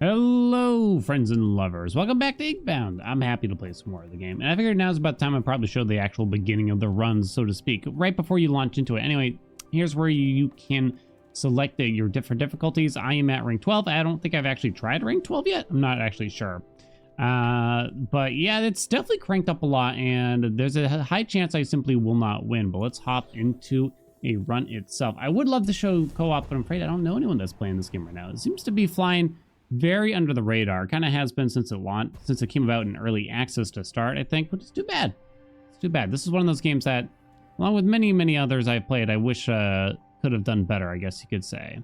Hello, friends and lovers. Welcome back to Inkbound. I'm happy to play some more of the game. And I figured now's about the time I probably show the actual beginning of the runs, so to speak, right before you launch into it. Anyway, here's where you can select your different difficulties. I am at rank 12. I don't think I've actually tried rank 12 yet. I'm not actually sure. But yeah, it's definitely cranked up a lot, and there's a high chance I simply will not win. But let's hop into a run itself. I would love to show co-op, but I'm afraid I don't know anyone that's playing this game right now. It seems to be flying very under the radar. Kind of has been since it launched, since it came about in early access to start, I think, which is too bad. It's too bad. This is one of those games that, along with many others I've played, I wish could have done better, I guess you could say.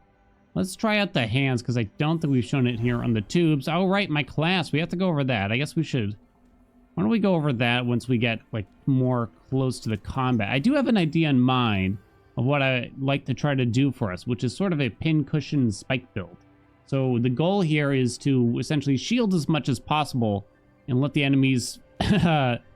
Let's try out the hands, because I don't think we've shown it here on the tubes. Oh, right, my class. We have to go over that. I guess we should. Why don't we go over that once we get, like, more close to the combat? I do have an idea in mind of what I'd like to try to do for us, which is sort of a pincushion spike build. So the goal here is to essentially shield as much as possible and let the enemies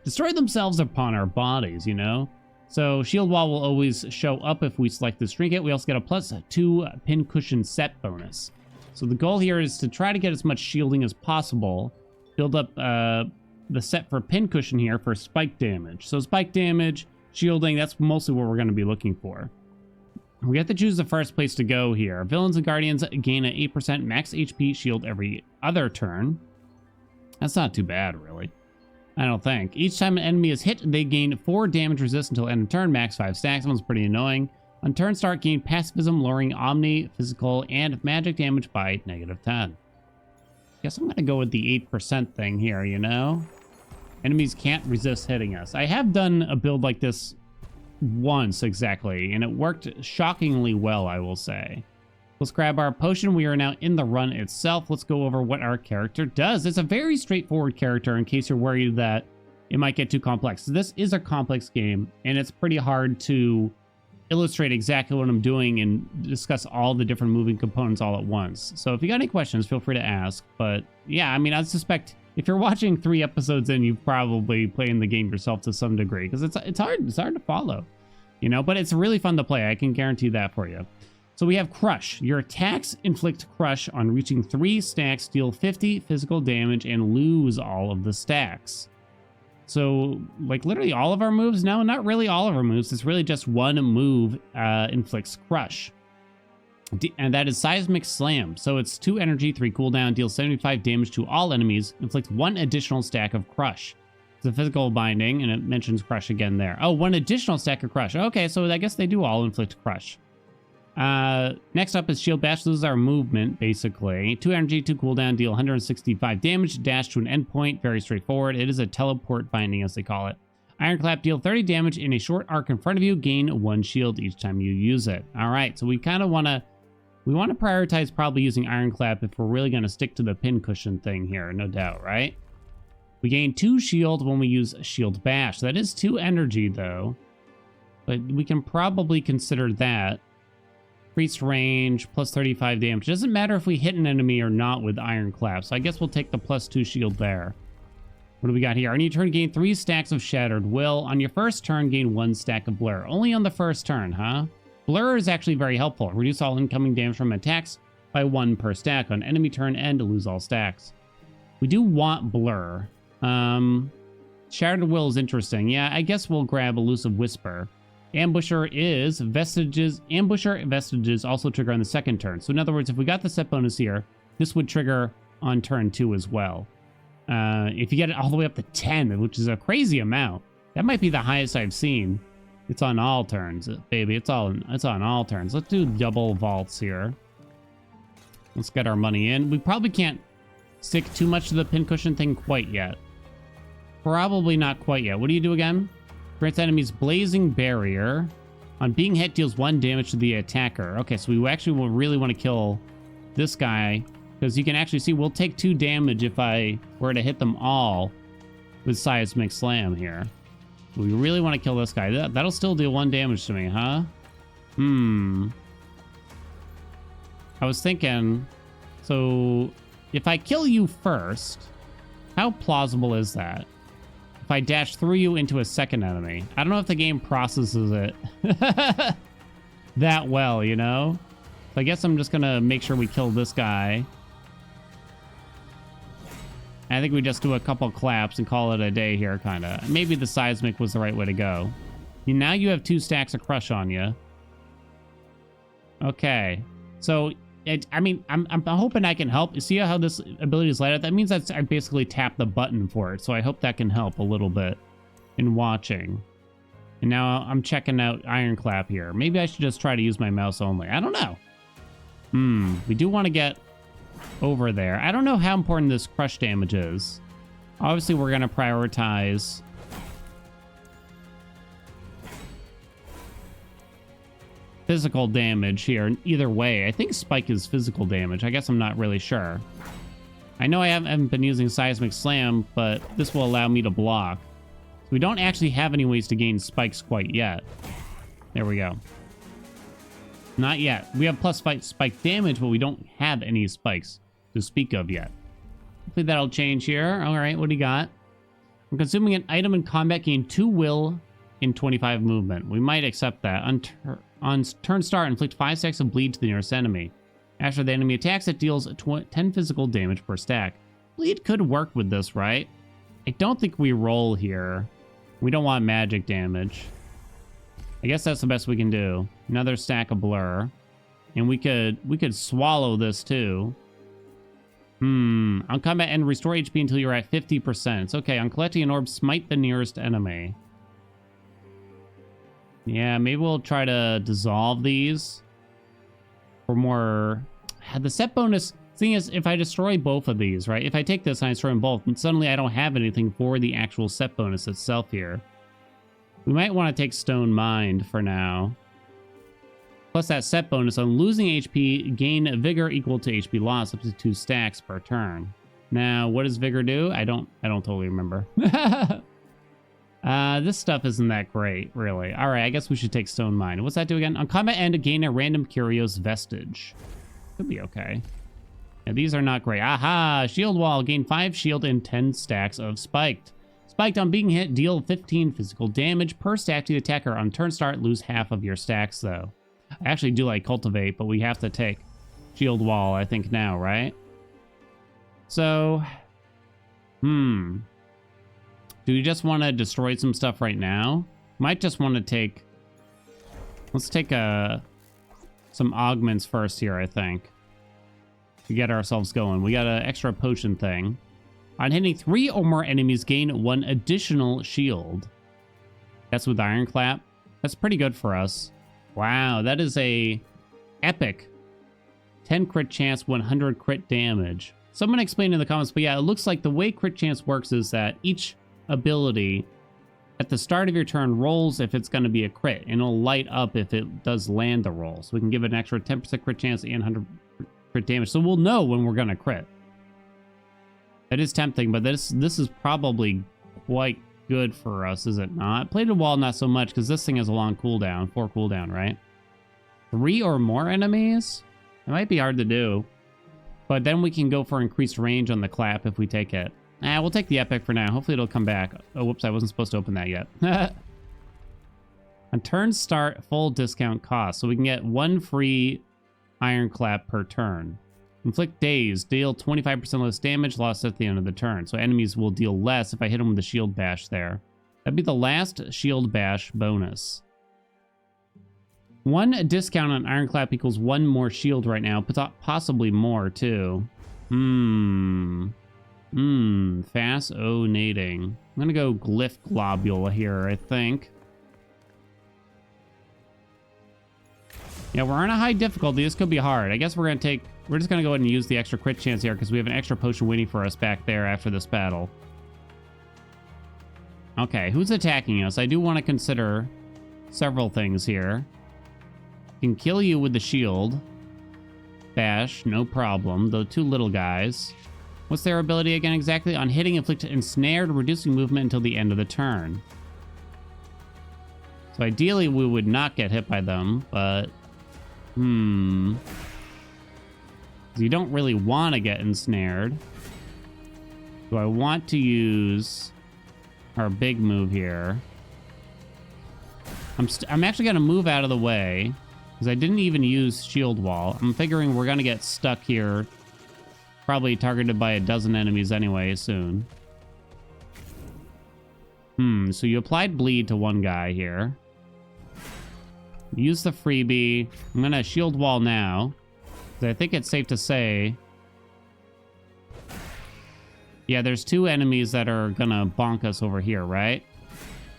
destroy themselves upon our bodies, you know? So shield wall will always show up if we select this trinket. We also get a +2 pincushion set bonus. So the goal here is to try to get as much shielding as possible, build up the set for pincushion here for spike damage. So spike damage, shielding, that's mostly what we're going to be looking for. We have to choose the first place to go here. Villains and Guardians gain an 8% max HP shield every other turn. That's not too bad, really. I don't think. Each time an enemy is hit, they gain 4 damage resist until end of turn, max 5 stacks. That one's pretty annoying. On turn start, gain pacifism, lowering omni, physical, and magic damage by -10. Guess I'm going to go with the 8% thing here, you know? Enemies can't resist hitting us. I have done a build like this once exactly, and it worked shockingly well, I will say. Let's grab our potion. We are now in the run itself. Let's go over what our character does. It's a very straightforward character in case you're worried that it might get too complex. This is a complex game, and it's pretty hard to illustrate exactly what I'm doing and discuss all the different moving components all at once. So if you got any questions, feel free to ask. But yeah, I mean, I suspect if you're watching 3 episodes in, you've probably playing the game yourself to some degree, because it's hard to follow, you know, but it's really fun to play. I can guarantee that for you. So we have Crush. Your attacks inflict Crush on reaching 3 stacks, deal 50 physical damage, and lose all of the stacks. So, like, literally all of our moves? No, not really all of our moves. It's really just one move inflicts Crush. And that is Seismic Slam. So it's 2 energy, 3 cooldown, deals 75 damage to all enemies, inflicts 1 additional stack of Crush. It's a physical binding, and it mentions Crush again there. Oh, 1 additional stack of Crush. Okay, so I guess they do all inflict Crush. Next up is Shield Bash. This is our movement, basically. 2 energy, 2 cooldown, deal 165 damage, dash to an endpoint. Very straightforward. It is a teleport binding, as they call it. Ironclap, deal 30 damage in a short arc in front of you, gain 1 shield each time you use it. All right, so we kind of want to prioritize probably using Ironclap if we're really going to stick to the pincushion thing here, no doubt, right? We gain 2 shield when we use Shield Bash. That is 2 energy, though. But we can probably consider that. Increased range, +35 damage. Doesn't matter if we hit an enemy or not with Ironclap, so I guess we'll take the +2 shield there. What do we got here? On your turn, gain 3 stacks of Shattered Will. On your first turn, gain 1 stack of Blur. Only on the first turn, huh? Blur is actually very helpful. Reduce all incoming damage from attacks by 1 per stack on enemy turn and lose all stacks. We do want Blur. Shattered Will is interesting. Yeah, I guess we'll grab Elusive Whisper. Ambusher is Vestiges. Ambusher Vestiges also trigger on the second turn. So in other words, if we got the set bonus here, this would trigger on turn 2 as well. If you get it all the way up to 10, which is a crazy amount, that might be the highest I've seen. It's on all turns, baby. It's on all turns. Let's do double vaults here. Let's get our money in. We probably can't stick too much to the pincushion thing quite yet. Probably not quite yet. What do you do again? Grants enemies Blazing Barrier. On being hit, deals 1 damage to the attacker. Okay, so we actually will really want to kill this guy, because you can actually see we'll take 2 damage if I were to hit them all with Seismic Slam here. We really want to kill this guy. That'll still deal 1 damage to me, huh? I was thinking, so if I kill you first, how plausible is that? If I dash through you into a second enemy. I don't know if the game processes it that well, you know? So I guess I'm just going to make sure we kill this guy. I think we just do a couple claps and call it a day here, kind of. Maybe the seismic was the right way to go. Now you have 2 stacks of crush on you. Okay. So, I mean, I'm hoping I can help. You see how this ability is light up? That means that I basically tap the button for it. So I hope that can help a little bit in watching. And now I'm checking out Ironclap here. Maybe I should just try to use my mouse only. I don't know. We do want to get over there. I don't know how important this crush damage is. Obviously, we're going to prioritize physical damage here. Either way, I think Spike is physical damage. I guess I'm not really sure. I know I haven't been using Seismic Slam, but this will allow me to block. We don't actually have any ways to gain spikes quite yet. There we go. Not yet. We have plus spike damage, but we don't have any spikes to speak of yet. Hopefully that'll change here. All right, what do you got? When consuming an item in combat, gain 2 will in 25 movement. We might accept that. On turn start, inflict 5 stacks of bleed to the nearest enemy. After the enemy attacks, it deals 10 physical damage per stack. Bleed could work with this, right? I don't think we roll here. We don't want magic damage. I guess that's the best we can do. Another stack of blur. And we could swallow this too. On combat end, restore HP until you're at 50%. It's okay. On collecting an orb, smite the nearest enemy. Yeah, maybe we'll try to dissolve these. For more... The set bonus... Thing is, if I destroy both of these, right? If I take this and I destroy them both, and suddenly I don't have anything for the actual set bonus itself here. We might want to take Stone Mind for now. Plus that set bonus on losing HP, gain Vigor equal to HP loss up to 2 stacks per turn. Now, what does Vigor do? I don't totally remember. This stuff isn't that great, really. All right, I guess we should take Stone Mind. What's that do again? On combat end, gain a random Curios Vestige. Could be okay. Yeah, these are not great. Aha! Shield Wall. Gain 5 shield and 10 stacks of Spiked. Spiked on being hit, deal 15 physical damage per stack to the attacker. On turn start, lose half of your stacks, though. I actually do like Cultivate, but we have to take Shield Wall, I think, now, right? So, do we just want to destroy some stuff right now? Might just want to take... Let's take some augments first here, I think. To get ourselves going. We got an extra potion thing. On hitting 3 or more enemies, gain 1 additional shield. That's with Ironclap. That's pretty good for us. Wow, that is a epic 10 crit chance, 100 crit damage. Someone explained in the comments, but yeah, it looks like the way crit chance works is that each ability at the start of your turn rolls if it's going to be a crit, and it'll light up if it does land the roll. So we can give it an extra 10% crit chance and 100 crit damage, so we'll know when we're gonna crit. That is tempting, but this is probably quite good for us, is it not? Plated Wall, not so much, because this thing has a long cooldown, 4 cooldown, right? 3 or more enemies? It might be hard to do, but then we can go for increased range on the clap if we take it. We'll take the epic for now. Hopefully it'll come back. Oh, whoops, I wasn't supposed to open that yet. On turn start, full discount cost, so we can get 1 free Ironclap per turn. Inflict Daze. Deal 25% less damage, lost at the end of the turn. So enemies will deal less if I hit them with the shield bash there. That'd be the last shield bash bonus. 1 discount on Ironclap equals 1 more shield right now. Possibly more, too. Fascinating. I'm gonna go Glyph Globule here, I think. Yeah, we're on a high difficulty. This could be hard. I guess we're just gonna go ahead and use the extra crit chance here because we have an extra potion waiting for us back there after this battle. Okay, who's attacking us? I do want to consider several things here. Can kill you with the shield bash, no problem. The 2 little guys. What's their ability again exactly? On hitting, inflict ensnared, reducing movement until the end of the turn. So ideally, we would not get hit by them, but you don't really want to get ensnared. Do I want to use our big move here? I'm actually going to move out of the way because I didn't even use shield wall. I'm figuring we're going to get stuck here probably targeted by a dozen enemies anyway soon. So you applied bleed to one guy here. Use the freebie. I'm gonna shield wall now. I think it's safe to say... Yeah, there's 2 enemies that are gonna bonk us over here, right?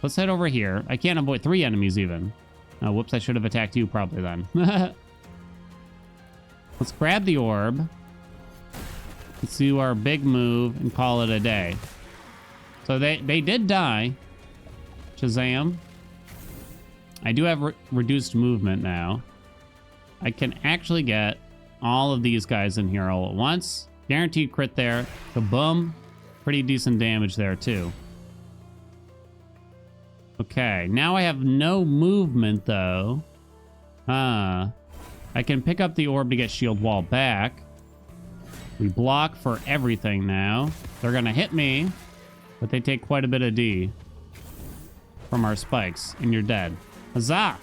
Let's head over here. I can't avoid 3 enemies even. Oh, whoops, I should have attacked you probably then. Let's grab the orb. Let's do our big move and call it a day. So they did die. Shazam. I do have reduced movement now. I can actually get all of these guys in here all at once. Guaranteed crit there. Kaboom. Pretty decent damage there too. Okay, now I have no movement though. I can pick up the orb to get shield wall back. We block for everything now. They're gonna hit me, but they take quite a bit of D from our spikes, and you're dead. Huzzah!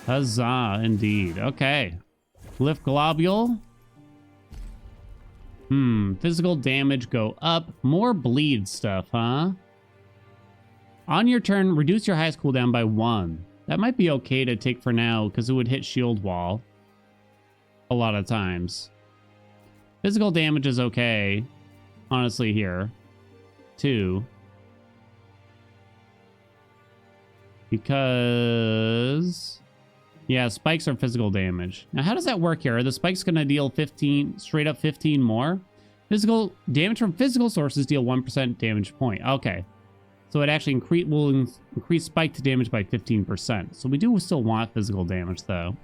Huzzah, indeed. Okay. Lift globule. Physical damage go up. More bleed stuff, huh? On your turn, reduce your highest cooldown by 1. That might be okay to take for now, because it would hit shield wall a lot of times. Physical damage is okay, honestly, here. 2. Because... yeah, spikes are physical damage. Now, how does that work here? Are the spikes going to deal 15, straight up 15 more? Physical damage from physical sources deal 1% damage point. Okay. So it actually will increase spike to damage by 15%. So we do still want physical damage, though.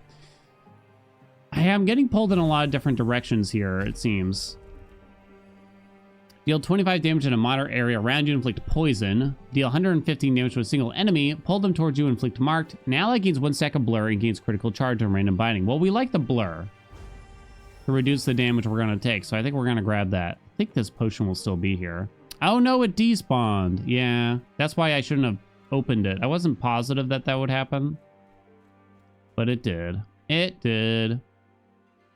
I am getting pulled in a lot of different directions here, it seems. Deal 25 damage in a moderate area around you, inflict poison. Deal 115 damage to a single enemy. Pull them towards you, inflict marked. An ally gains 1 stack of blur and gains critical charge and random binding. Well, we like the blur to reduce the damage we're going to take, so I think we're going to grab that. I think this potion will still be here. Oh no, it despawned. Yeah, that's why I shouldn't have opened it. I wasn't positive that that would happen, but it did. It did.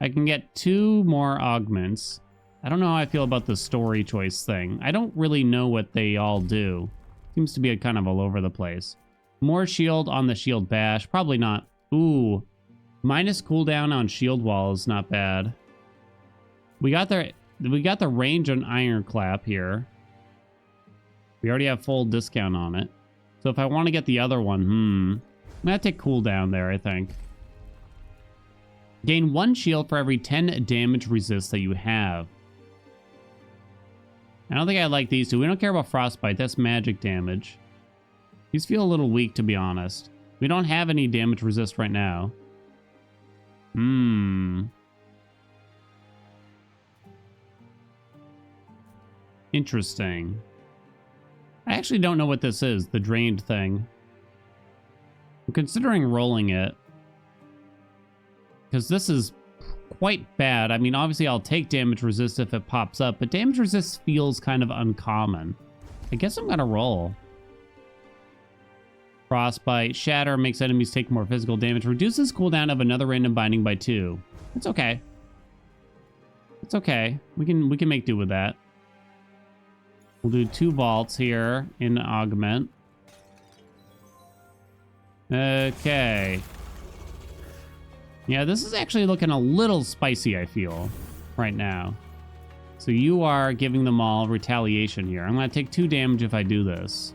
I can get 2 more augments. I don't know how I feel about the story choice thing. I don't really know what they all do. Seems to be a kind of all over the place. More shield on the shield bash. Probably not. Ooh. Minus cooldown on shield wall is not bad. We got the range on ironclap here. We already have full discount on it. So if I want to get the other one, I'm going to take cooldown there, I think. Gain 1 shield for every 10 damage resist that you have. I don't think I like these 2. We don't care about frostbite. That's magic damage. These feel a little weak, to be honest. We don't have any damage resist right now. Interesting. I actually don't know what this is, the drained thing. I'm considering rolling it, because this is quite bad. I mean, obviously I'll take damage resist if it pops up, but damage resist feels kind of uncommon. I guess I'm gonna roll. Frostbite. Shatter makes enemies take more physical damage. Reduces cooldown of another random binding by 2. It's okay. It's okay. We can make do with that. We'll do 2 vaults here in augment. Okay. Yeah, this is actually looking a little spicy, I feel, right now. So you are giving them all retaliation here. I'm going to take 2 damage if I do this.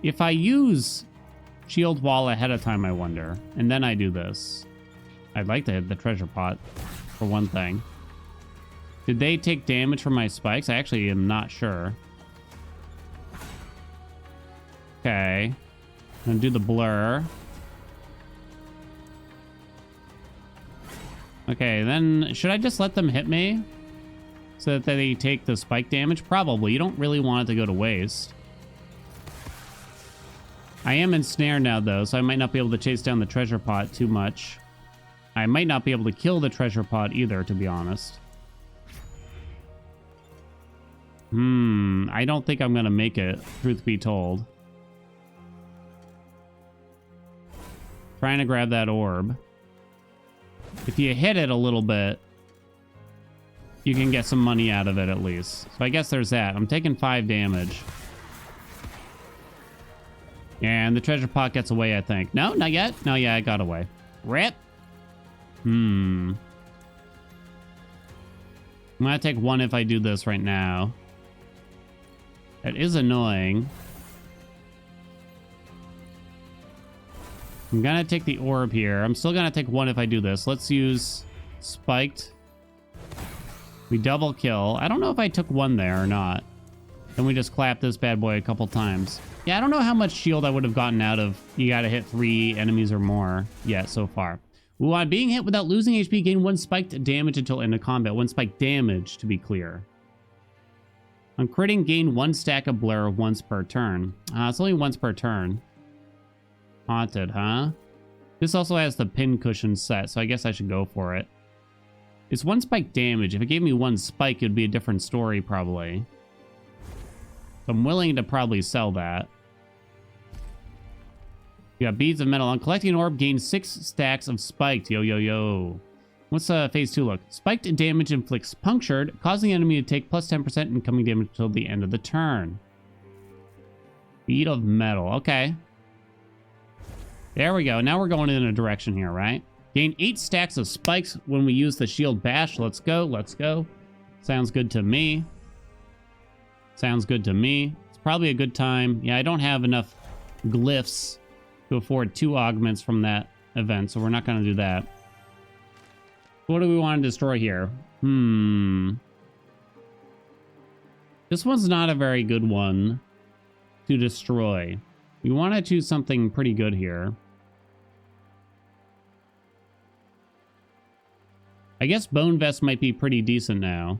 If I use shield wall ahead of time, I wonder, and then I do this. I'd like to hit the treasure pot, for one thing. Did they take damage from my spikes? I actually am not sure. Okay. I'm going to do the blur. Okay, then should I just let them hit me so that they take the spike damage? Probably. You don't really want it to go to waste. I am ensnared now, though, so I might not be able to chase down the treasure pot too much. I might not be able to kill the treasure pot either, to be honest. I don't think I'm going to make it, truth be told. Trying to grab that orb. If you hit it a little bit, you can get some money out of it at least. So I guess there's that. I'm taking 5 damage. And the treasure pot gets away, I think. No, not yet. No, yeah, it got away. Rip. I'm gonna take 1 if I do this right now. That is annoying. I'm gonna take the orb here. I'm still gonna take 1 if I do this. Let's use spiked. We double kill. I don't know if I took 1 there or not. Then we just clap this bad boy a couple times. Yeah, I don't know how much shield I would have gotten out of you gotta hit 3 enemies or more yet so far. Ooh, on being hit without losing HP, gain 1 spiked damage until end of combat. 1 spiked damage, to be clear. On critting, gain 1 stack of blur once per turn. It's only once per turn. Haunted, huh? This also has the pin cushion set, so I guess I should go for it. It's 1 spike damage. If it gave me 1 spike, it would be a different story, probably. So I'm willing to probably sell that. You got beads of metal. On collecting an orb, gain 6 stacks of spiked. Yo, yo, yo. What's phase 2 look? Spiked damage inflicts punctured, causing the enemy to take plus 10% incoming damage until the end of the turn. Bead of metal. Okay. There we go. Now we're going in a direction here, right? Gain 8 stacks of spikes when we use the shield bash. Let's go. Let's go. Sounds good to me. Sounds good to me. It's probably a good time. Yeah, I don't have enough glyphs to afford 2 augments from that event, so we're not going to do that. What do we want to destroy here? This one's not a very good one to destroy. We want to choose something pretty good here. I guess Bone Vest might be pretty decent now.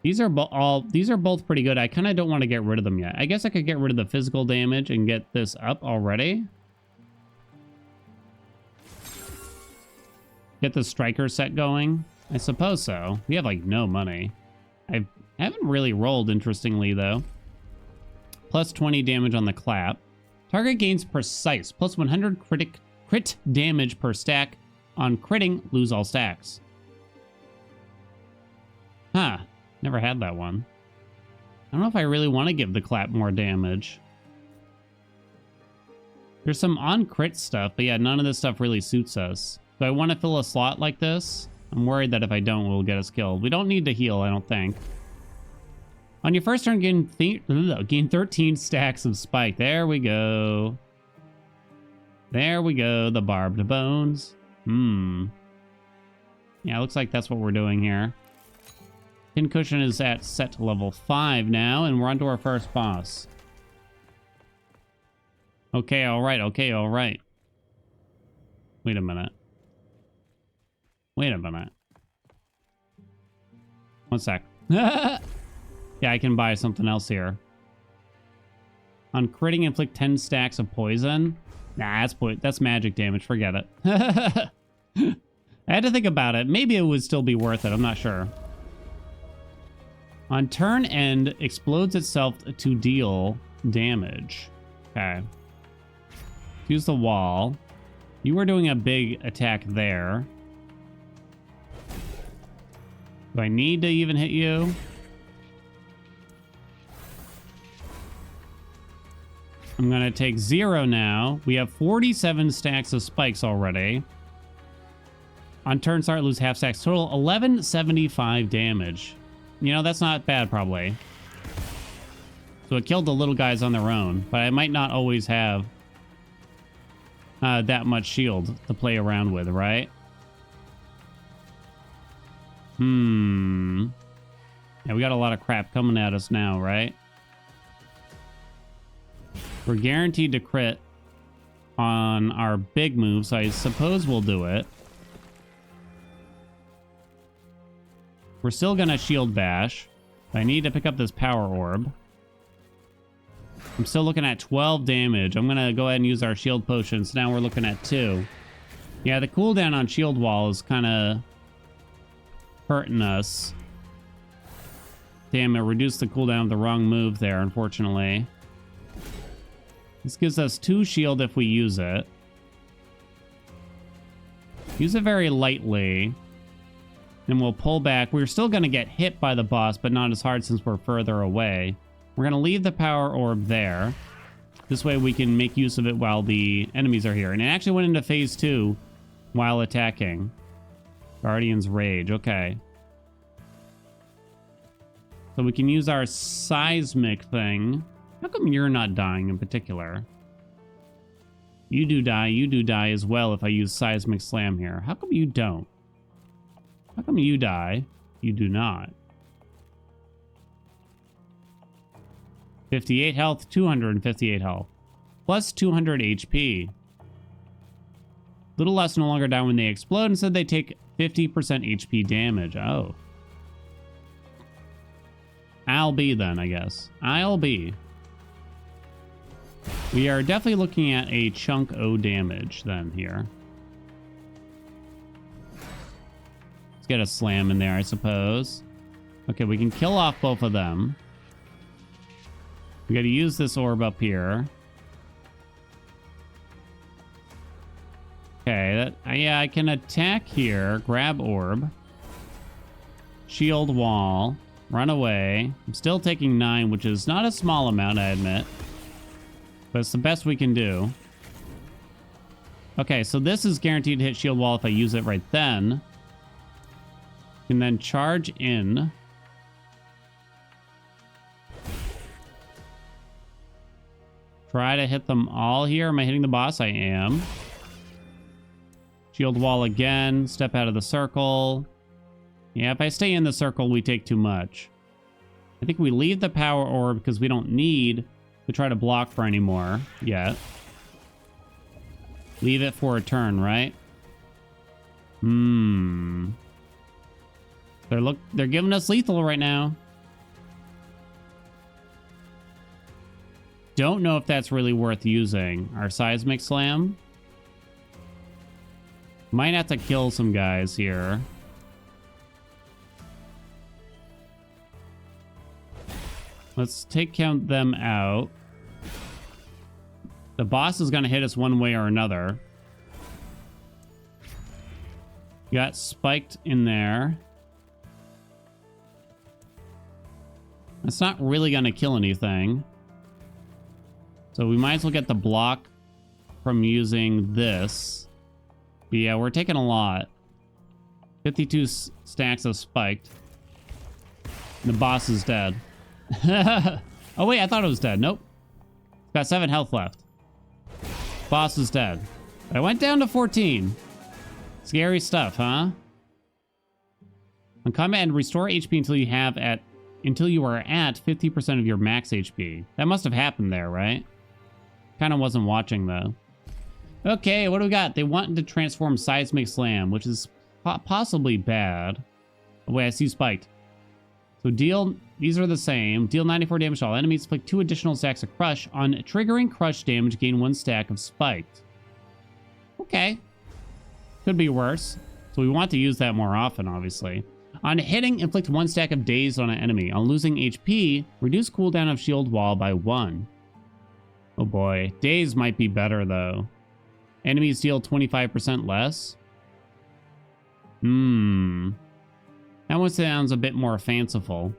These are both pretty good. I kind of don't want to get rid of them yet. I guess I could get rid of the physical damage and get this up already. Get the striker set going. I suppose so. We have like no money. I haven't really rolled, interestingly, though. Plus 20 damage on the clap. Target gains precise. Plus 100 crit damage per stack. On critting, lose all stacks. Huh. Never had that one. I don't know if I really want to give the clap more damage. There's some on crit stuff, but yeah, none of this stuff really suits us. Do I want to fill a slot like this? I'm worried that if I don't, we'll get us killed. We don't need to heal, I don't think. On your first turn, gain 13 stacks of spike. There we go. There we go, the barbed bones. Yeah, looks like that's what we're doing here. Pincushion is at set level 5 now, and we're on to our first boss. Okay, alright, okay, alright. Wait a minute. Wait a minute. One sec. Yeah, I can buy something else here. On critting, inflict 10 stacks of poison. Nah, that's magic damage. Forget it. I had to think about it. Maybe it would still be worth it. I'm not sure. On turn end, explodes itself to deal damage. Okay. Use the wall. You were doing a big attack there. Do I need to even hit you? I'm going to take 0 now. We have 47 stacks of spikes already. On turn start, lose half stacks. Total 1175 damage. You know, that's not bad, probably. So it killed the little guys on their own. But I might not always have that much shield to play around with, right? Yeah, we got a lot of crap coming at us now, right? We're guaranteed to crit on our big move, so I suppose we'll do it. We're still gonna shield bash. I need to pick up this power orb. I'm still looking at 12 damage. I'm gonna go ahead and use our shield potions. Now we're looking at 2. Yeah, the cooldown on shield wall is kind of hurting us. Damn, it reduced the cooldown of the wrong move there, unfortunately. This gives us 2 shield if we use it. Use it very lightly. Then we'll pull back. We're still going to get hit by the boss, but not as hard since we're further away. We're going to leave the power orb there. This way we can make use of it while the enemies are here. And it actually went into phase 2 while attacking. Guardian's Rage. Okay. So we can use our seismic thing. How come you're not dying in particular? You do die as well if I use seismic slam here. How come you don't? How come you die? You do not. 58 health, 258 health. Plus 200 HP. Little less no longer die when they explode. Instead, they take 50% HP damage. Oh. I'll be then, I guess. I'll be. We are definitely looking at a chunk O damage then here. Let's get a slam in there, I suppose. Okay, we can kill off both of them. We got to use this orb up here. Okay, yeah, I can attack here. Grab orb. Shield wall. Run away. I'm still taking 9, which is not a small amount, I admit. But it's the best we can do. Okay, so this is guaranteed to hit shield wall if I use it right then. And then charge in. Try to hit them all here. Am I hitting the boss? I am. Shield wall again. Step out of the circle. Yeah, if I stay in the circle, we take too much. I think we leave the power orb because we don't need to try to block for any more yet. Leave it for a turn, right? They're giving us lethal right now. Don't know if that's really worth using. Our seismic slam. Might have to kill some guys here. Let's count them out. The boss is going to hit us one way or another. Got spiked in there. It's not really going to kill anything. So we might as well get the block from using this. But yeah, we're taking a lot. 52 stacks of spiked. The boss is dead. Oh wait, I thought it was dead. Nope. It's got 7 health left. Boss is dead. I went down to 14. Scary stuff, huh? On combat and restore HP until you are at 50% of your max HP. That must have happened there, right? Kind of wasn't watching though. Okay, what do we got? They want to transform seismic slam, which is possibly bad. Oh wait, I see spiked. So these are the same. Deal 94 damage to all enemies. Inflict 2 additional stacks of crush. On triggering crush damage, gain 1 stack of spiked. Okay. Could be worse. So we want to use that more often, obviously. On hitting, inflict 1 stack of daze on an enemy. On losing HP, reduce cooldown of shield wall by 1. Oh boy. Daze might be better, though. Enemies deal 25% less. That one sounds a bit more fanciful.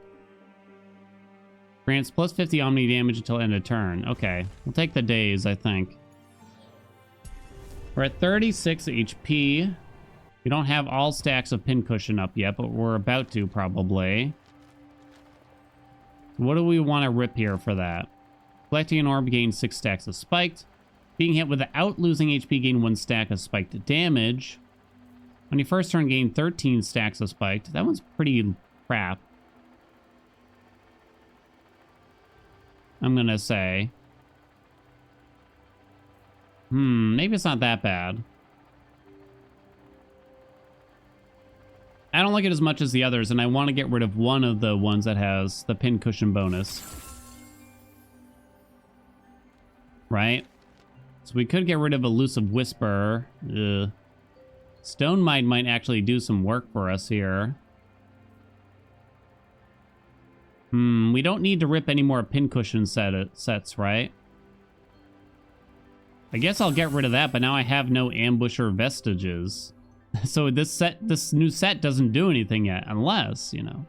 Grants plus 50 omni damage until end of turn. Okay, we'll take the daze, I think. We're at 36 HP. We don't have all stacks of pincushion up yet, but we're about to, probably. What do we want to rip here for that? Collecting an orb gains 6 stacks of spiked. Being hit without losing HP, gain 1 stack of spiked damage. On your first turn, gain 13 stacks of spiked. That one's pretty crap, I'm gonna say. Maybe it's not that bad. I don't like it as much as the others, and I want to get rid of one of the ones that has the pincushion bonus. Right? So we could get rid of Elusive Whisper. Ugh. Stone might actually do some work for us here. We don't need to rip any more pincushion sets, right? I guess I'll get rid of that, but now I have no ambusher vestiges. So this new set doesn't do anything yet, unless, you know.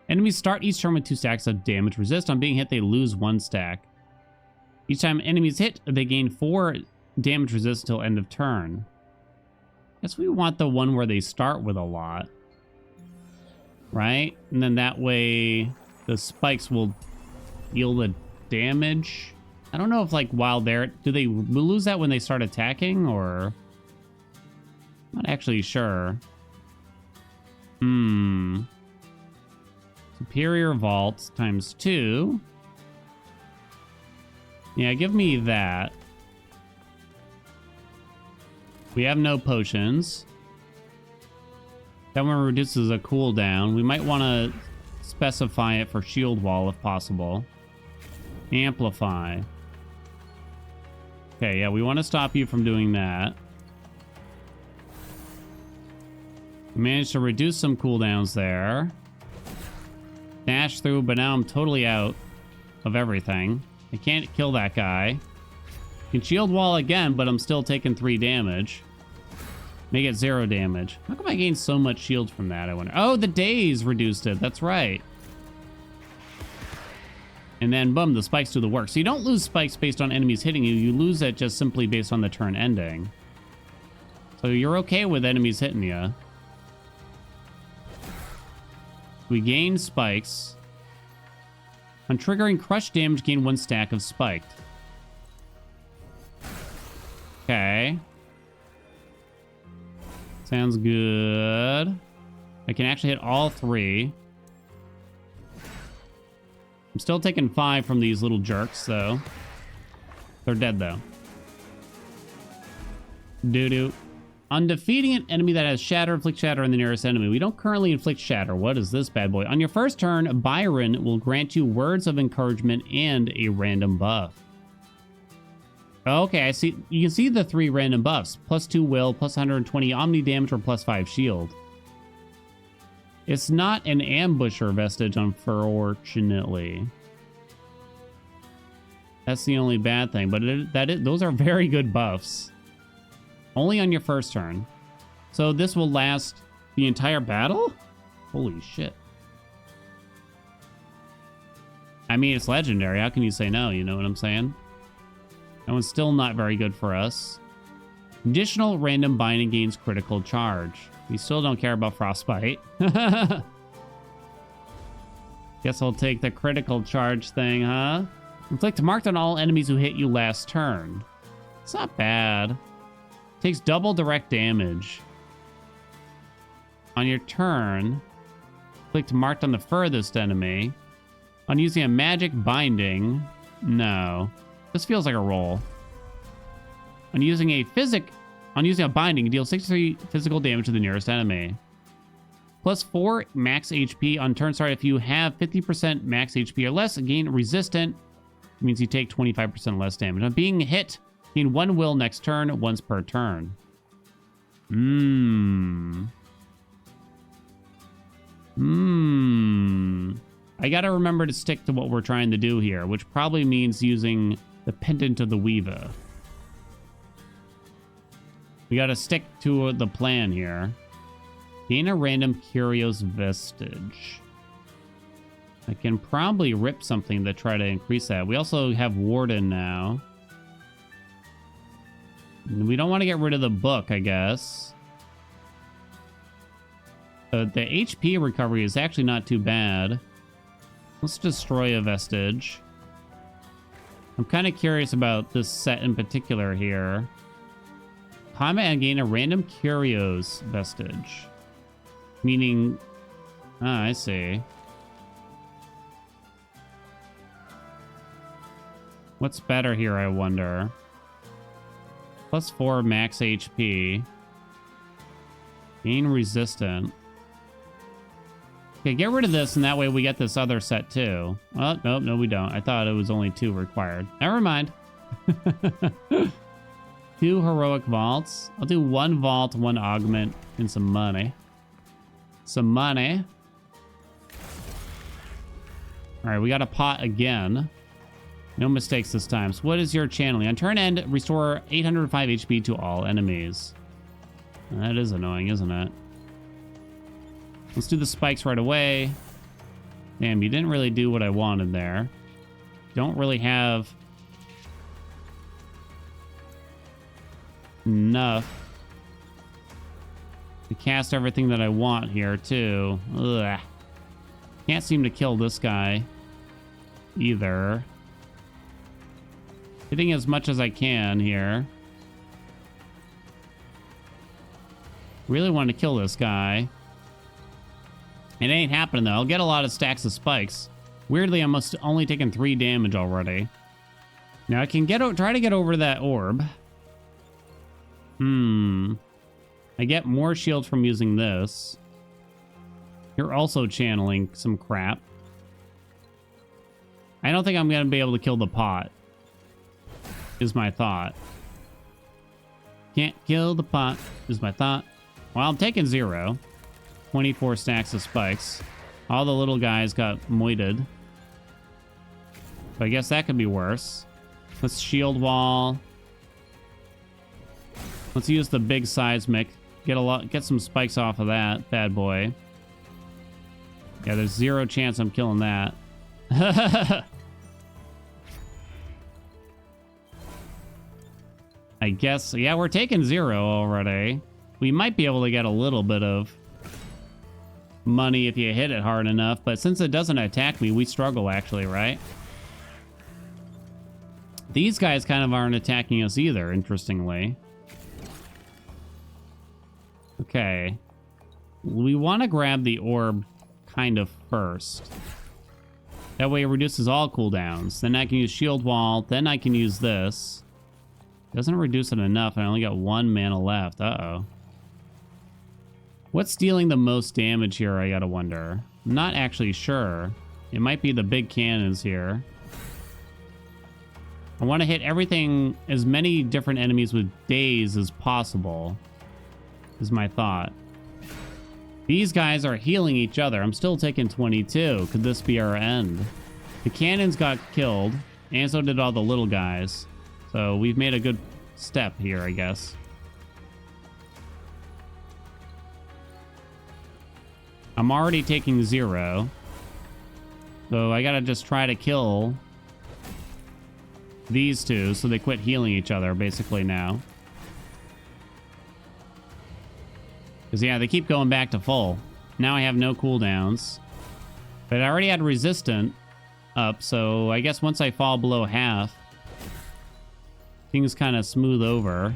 Enemies start each turn with 2 stacks of damage resist. On being hit, they lose 1 stack. Each time enemies hit, they gain 4 damage resist until end of turn. Guess we want the one where they start with a lot. Right? And then that way the spikes will deal the damage. I don't know if, like, while they're... Do they lose that when they start attacking, or... Not actually sure. Superior Vault times 2. Yeah, give me that. We have no potions. That one reduces a cooldown. We might want to specify it for shield wall if possible. Amplify. Okay, yeah, we want to stop you from doing that. We managed to reduce some cooldowns there. Dash through, but now I'm totally out of everything. I can't kill that guy. Can shield wall again, but I'm still taking 3 damage. Make it 0 damage. How come I gained so much shield from that, I wonder? Oh, the days reduced it. That's right. And then, boom, the spikes do the work. So you don't lose spikes based on enemies hitting you. You lose it just simply based on the turn ending. So you're okay with enemies hitting you. We gain spikes. On triggering crush damage, gain 1 stack of spiked. Okay. Sounds good. I can actually hit all 3. I'm still taking 5 from these little jerks, though. They're dead, though. Doo-doo. On defeating an enemy that has shatter, inflict shatter on the nearest enemy. We don't currently inflict shatter. What is this bad boy? On your first turn, Byron will grant you words of encouragement and a random buff. Okay, I see. You can see the 3 random buffs. +2 will, +120 omni damage, or +5 shield. It's not an ambusher vestige, unfortunately. That's the only bad thing, but those are very good buffs. Only on your first turn. So this will last the entire battle? Holy shit. I mean, it's legendary. How can you say no? You know what I'm saying? That one's still not very good for us. Additional random binding gains critical charge. We still don't care about frostbite. Guess I'll take the critical charge thing, huh? Inflict marked on all enemies who hit you last turn. It's not bad. Takes double direct damage. On your turn, inflict marked on the furthest enemy. On using a magic binding, no. This feels like a roll. On using a binding, deal 63 physical damage to the nearest enemy. +4 max HP on turn start. If you have 50% max HP or less, gain resistant. It means you take 25% less damage. On being hit, gain 1 will next turn, once per turn. I gotta remember to stick to what we're trying to do here, which probably means using the Pendant of the Weaver. We gotta stick to the plan here. Gain a random Curios vestige. I can probably rip something to try to increase that. We also have Warden now. We don't want to get rid of the book, I guess. The HP recovery is actually not too bad. Let's destroy a vestige. I'm kind of curious about this set in particular here. Combat and gain a random Curios vestige. Meaning... Ah, I see. What's better here, I wonder? +4 max HP. Gain resistant. Okay, get rid of this, and that way we get this other set too. Oh, nope, no, we don't. I thought it was only 2 required. Never mind. 2 heroic vaults. I'll do 1 vault, 1 augment, and some money. Some money. All right, we got a pot again. No mistakes this time. So what is your channeling? On turn end, restore 805 HP to all enemies. That is annoying, isn't it? Let's do the spikes right away. Damn, you didn't really do what I wanted there. Don't really have enough to cast everything that I want here, too. Ugh. Can't seem to kill this guy either. Hitting as much as I can here. Really want to kill this guy. It ain't happening, though. I'll get a lot of stacks of spikes. Weirdly, I'm only taking 3 damage already. Now, I can try to get over that orb. I get more shield from using this. You're also channeling some crap. I don't think I'm going to be able to kill the pot, is my thought. Can't kill the pot, is my thought. Well, I'm taking 0. 24 stacks of spikes. All the little guys got moited. But I guess that could be worse. Let's shield wall. Let's use the big seismic. Get some spikes off of that bad boy. Yeah, there's 0 chance I'm killing that. I guess, yeah, we're taking 0 already. We might be able to get a little bit of money if you hit it hard enough, but since it doesn't attack me, we struggle actually, right? These guys kind of aren't attacking us either, interestingly. Okay. We want to grab the orb kind of first. That way it reduces all cooldowns. Then I can use shield wall. Then I can use this. Doesn't reduce it enough. I only got 1 mana left. Uh-oh. What's dealing the most damage here, I gotta wonder. I'm not actually sure. It might be the big cannons here. I want to hit everything, as many different enemies with daze as possible, is my thought. These guys are healing each other. I'm still taking 22. Could this be our end? The cannons got killed, and so did all the little guys. So we've made a good step here, I guess. I'm already taking 0. So I gotta just try to kill these two so they quit healing each other, basically, now. Because, yeah, they keep going back to full. Now I have no cooldowns. But I already had resistant up, so I guess once I fall below half, things kind of smooth over.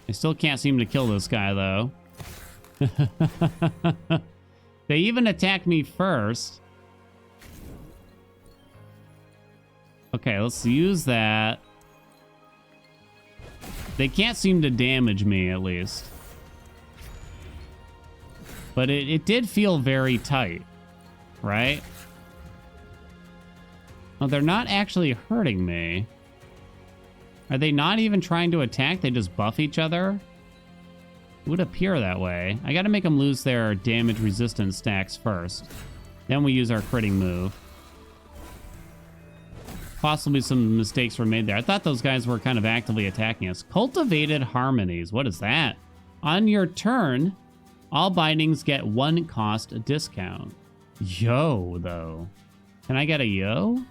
I still can't seem to kill this guy, though. They even attacked me first. Okay, let's use that. They can't seem to damage me, at least. But it did feel very tight, right? Oh, they're not actually hurting me. Are they not even trying to attack? They just buff each other? It would appear that way. I gotta make them lose their damage resistance stacks first. Then we use our critting move. Possibly some mistakes were made there. I thought those guys were kind of actively attacking us. Cultivated Harmonies. What is that? On your turn, all bindings get 1 cost discount. Yo, though. Can I get a yo?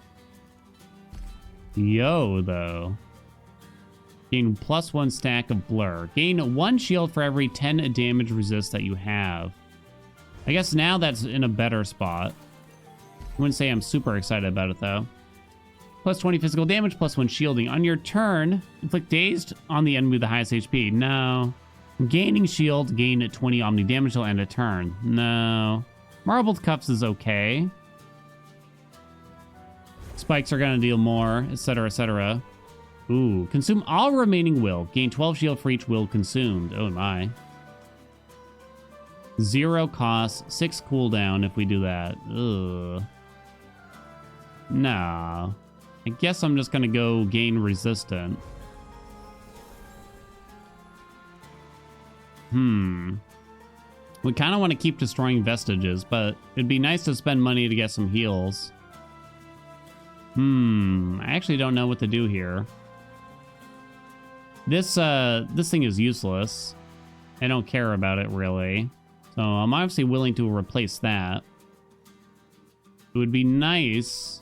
Yo, though. Gain +1 stack of blur. Gain 1 shield for every 10 damage resist that you have. I guess now that's in a better spot. I wouldn't say I'm super excited about it, though. +20 physical damage, +1 shielding. On your turn, inflict dazed on the enemy with the highest HP. No. Gaining shield, gain 20 omni damage till end of turn. No. Marbled Cuffs is okay. Spikes are gonna deal more, etc., etc. Ooh, consume all remaining will. Gain 12 shield for each will consumed. Oh my. 0 cost, 6 cooldown if we do that. Ugh. Nah. I guess I'm just gonna go gain resistant. We kind of want to keep destroying vestiges, but it'd be nice to spend money to get some heals. I actually don't know what to do here. This thing is useless. I don't care about it really. So I'm obviously willing to replace that. It would be nice.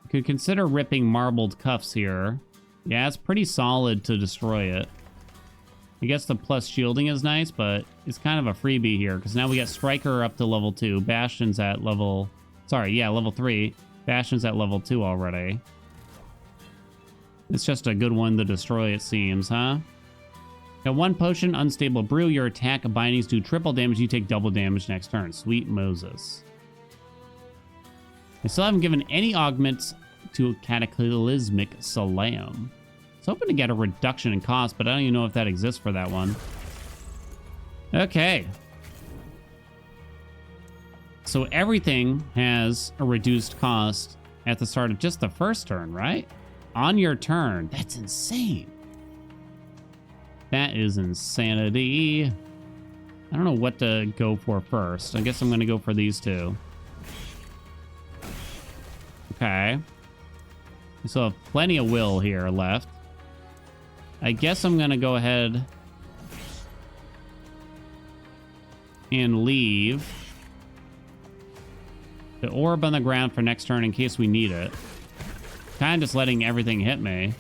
Could consider ripping marbled cuffs here. Yeah, it's pretty solid to destroy it. I guess the plus shielding is nice, but it's kind of a freebie here because now we got Striker up to level 2. Bastion's at level... Sorry, yeah, level 3. Bastion's at level 2 already. It's just a good one to destroy, it seems, huh? Got 1 potion, Unstable Brew. Your attack bindings do triple damage. You take double damage next turn. Sweet Moses. I still haven't given any augments to Cataclysmic Salam. I was hoping to get a reduction in cost, but I don't even know if that exists for that one. Okay. So everything has a reduced cost at the start of just the first turn, right? On your turn. That's insane. That is insanity. I don't know what to go for first. I guess I'm going to go for these two. Okay. I still have plenty of will here left. I guess I'm going to go ahead and leave the orb on the ground for next turn in case we need it. Kind of just letting everything hit me.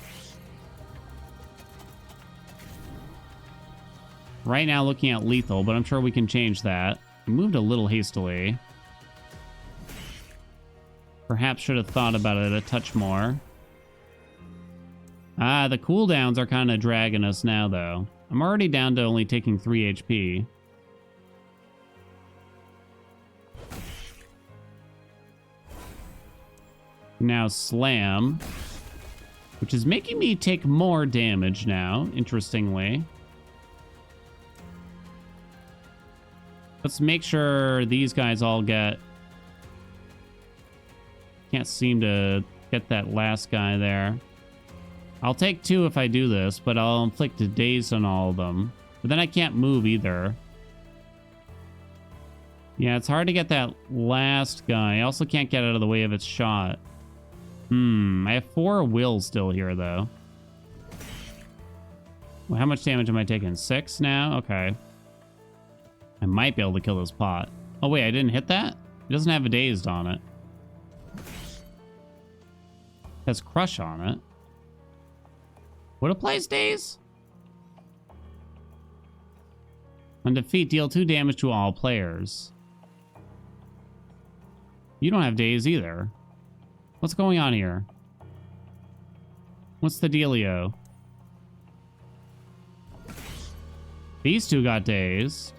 Right now looking at lethal, but I'm sure we can change that. I moved a little hastily. Perhaps should have thought about it a touch more. Ah, the cooldowns are kind of dragging us now, though. I'm already down to only taking 3 HP. Now Slam, which is making me take more damage now, interestingly. Let's make sure these guys all get... Can't seem to get that last guy there. I'll take 2 if I do this, but I'll inflict a daze on all of them. But then I can't move either. Yeah, it's hard to get that last guy. I also can't get out of the way of its shot. I have 4 will still here, though. Well, how much damage am I taking? 6 now? Okay. I might be able to kill this pot. Oh, wait, I didn't hit that? It doesn't have a dazed on it. It has crush on it. What applies daze? On defeat, deal 2 damage to all players. You don't have daze either. What's going on here? What's the dealio? These 2 got dazed.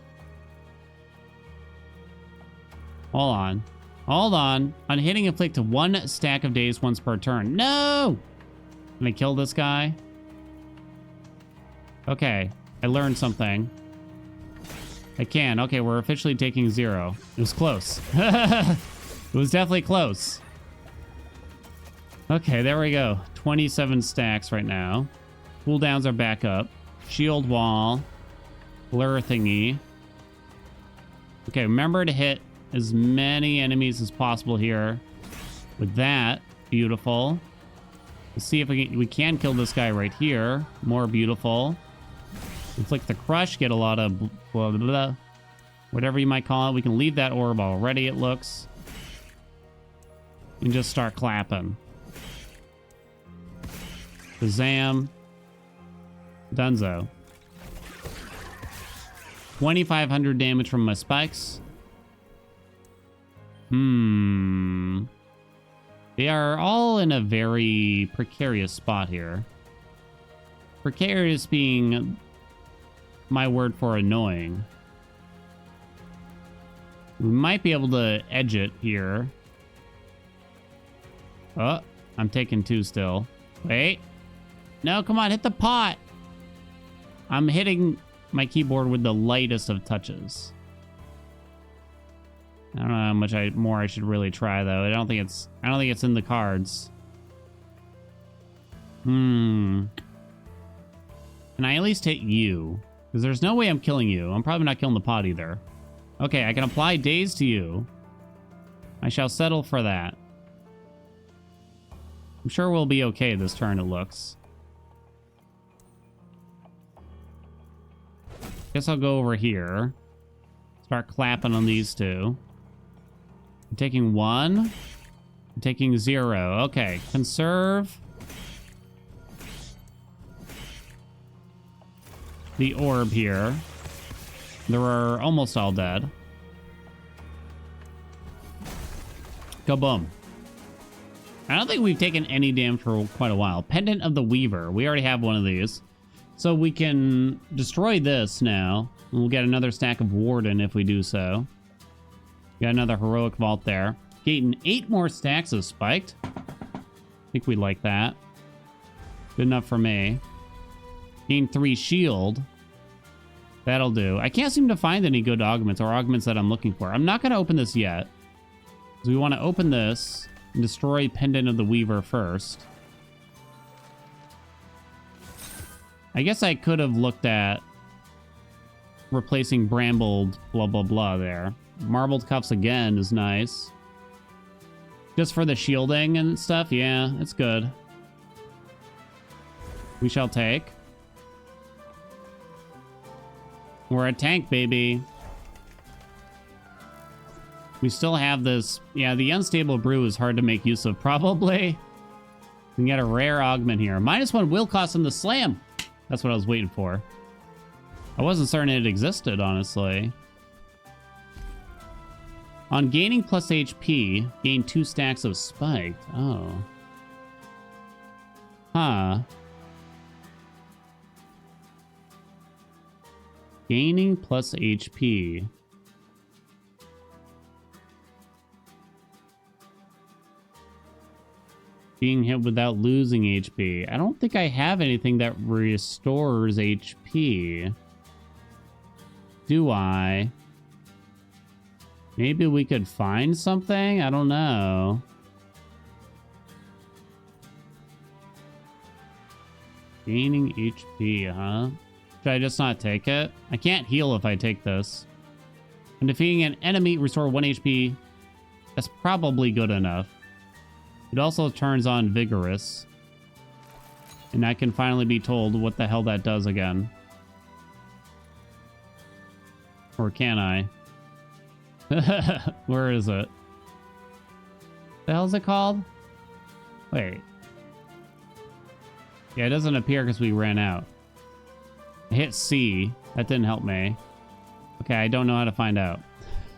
Hold on. Hold on. On hitting, inflict 1 stack of daze once per turn. No! Can I kill this guy? Okay. I learned something. I can. Okay, we're officially taking 0. It was close. It was definitely close. Okay, there we go. 27 stacks right now. Cooldowns are back up. Shield wall. Blur thingy. Okay, remember to hit as many enemies as possible here. With that, beautiful. Let's see if we can kill this guy right here. More beautiful. Inflict the crush, get a lot of blah, blah, blah, whatever you might call it. We can leave that orb already, it looks. And just start clapping. Shazam. Dunzo. 2,500 damage from my spikes. They are all in a very precarious spot here. Precarious being my word for annoying. We might be able to edge it here. Oh, I'm taking 2 still. Wait. No, come on, hit the pot. I'm hitting my keyboard with the lightest of touches. I don't know how much more I should really try though. I don't think it's in the cards. Can I at least hit you? Because there's no way I'm killing you. I'm probably not killing the pot either. Okay, I can apply daze to you. I shall settle for that. I'm sure we'll be okay this turn, it looks. Guess I'll go over here. Start clapping on these two. I'm taking 1. I'm taking 0. Okay, conserve the orb here. They're almost all dead. Kaboom. I don't think we've taken any damage for quite a while. Pendant of the Weaver. We already have one of these. So we can destroy this now. We'll get another stack of Warden if we do so. Got another Heroic Vault there. Getting 8 more stacks of Spiked. I think we like that. Good enough for me. Gain 3 Shield. That'll do. I can't seem to find any good augments or augments that I'm looking for. I'm not going to open this yet. Because we want to open this and destroy Pendant of the Weaver first. I guess I could have looked at replacing Brambled blah blah blah there. Marbled Cuffs again is nice. Just for the shielding and stuff, yeah, it's good. We shall take. We're a tank, baby. We still have this. Yeah, the Unstable Brew is hard to make use of, probably. We can get a rare augment here. -1 will cost him the slam. That's what I was waiting for. I wasn't certain it existed, honestly. On gaining plus HP, gain 2 stacks of Spiked. Oh. Huh. Gaining plus HP. Being hit without losing HP. I don't think I have anything that restores HP. Do I? Maybe we could find something? I don't know. Gaining HP, huh? Should I just not take it? I can't heal if I take this. When defeating an enemy, restore 1 HP. That's probably good enough. It also turns on Vigorous. And I can finally be told what the hell that does again. Or can I? Where is it? The hell is it called? Wait. Yeah, it doesn't appear because we ran out. I hit C. That didn't help me. Okay, I don't know how to find out.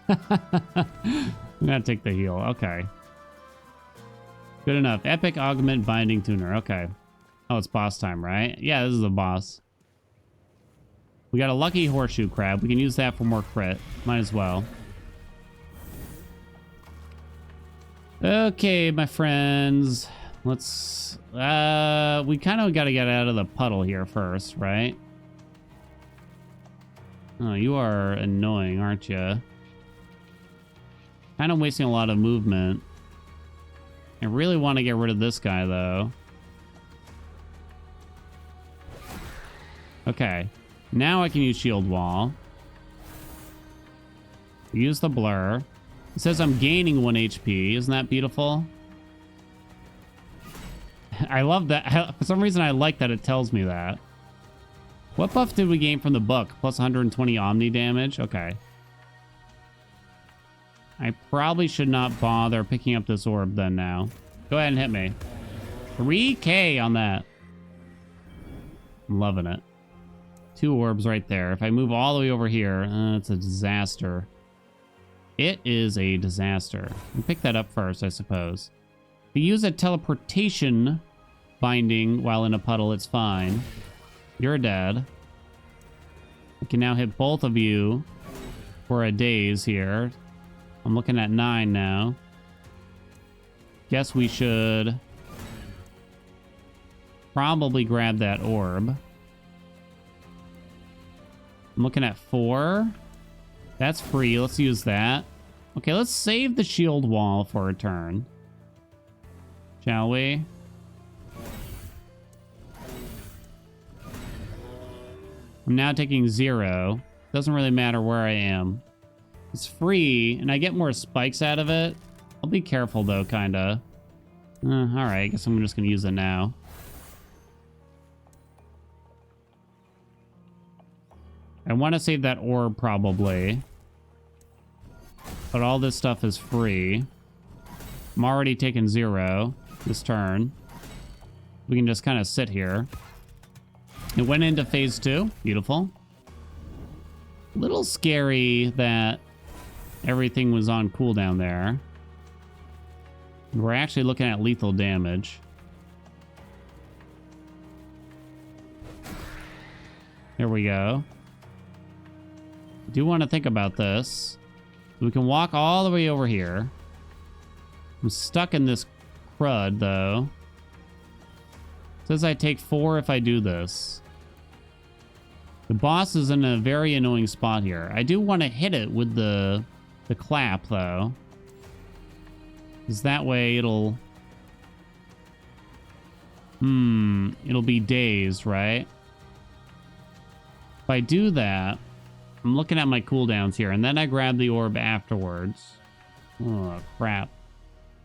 I'm gonna take the heal. Okay. Good enough. Epic Augment Binding Tuner. Okay. Oh, it's boss time, right? Yeah, this is the boss. We got a lucky horseshoe crab. We can use that for more crit. Might as well. Okay, my friends. Let's... we kind of got to get out of the puddle here first, right? Oh, you are annoying, aren't you? Kind of wasting a lot of movement. I really want to get rid of this guy, though. Okay. Now I can use Shield Wall. Use the blur. It says I'm gaining 1 HP. Isn't that beautiful? I love that. For some reason, I like that it tells me that. What buff did we gain from the book? Plus 120 Omni damage? Okay. I probably should not bother picking up this orb then now. Go ahead and hit me. 3K on that. I'm loving it. 2 orbs right there. If I move all the way over here, it's a disaster. It is a disaster. I'll pick that up first, I suppose. If you use a teleportation binding while in a puddle, it's fine. You're dead. I can now hit both of you for a daze here. I'm looking at 9 now. Guess we should probably grab that orb. I'm looking at 4. That's free. Let's use that. Okay, let's save the shield wall for a turn. Shall we? I'm now taking 0. Doesn't really matter where I am. It's free, and I get more spikes out of it. I'll be careful, though, kinda. Alright, I guess I'm just gonna use it now. I want to save that orb probably. But all this stuff is free. I'm already taking 0 this turn. We can just kind of sit here. It went into phase 2. Beautiful. A little scary that everything was on cooldown there. We're actually looking at lethal damage. There we go. I do want to think about this. We can walk all the way over here. I'm stuck in this crud, though. It says I take 4 if I do this. The boss is in a very annoying spot here. I do want to hit it with the clap, though. Because that way it'll... it'll be dazed, right? If I do that, I'm looking at my cooldowns here, and then I grab the orb afterwards. Oh, crap.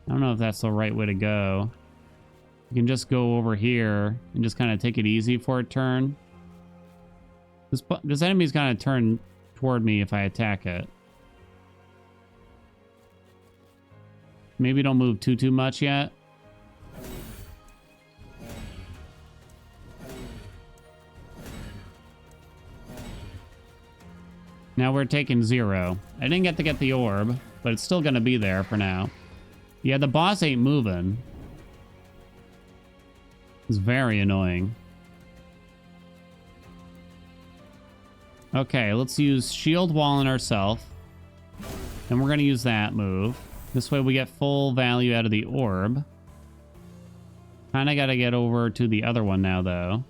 I don't know if that's the right way to go. You can just go over here and just kind of take it easy for a turn. This enemy's going to turn toward me if I attack it. Maybe don't move too much yet. Now we're taking 0. I didn't get to get the orb, but it's still going to be there for now. Yeah, the boss ain't moving. It's very annoying. Okay, let's use shield wall on ourselves. And we're going to use that move. This way we get full value out of the orb. Kind of got to get over to the other one now, though.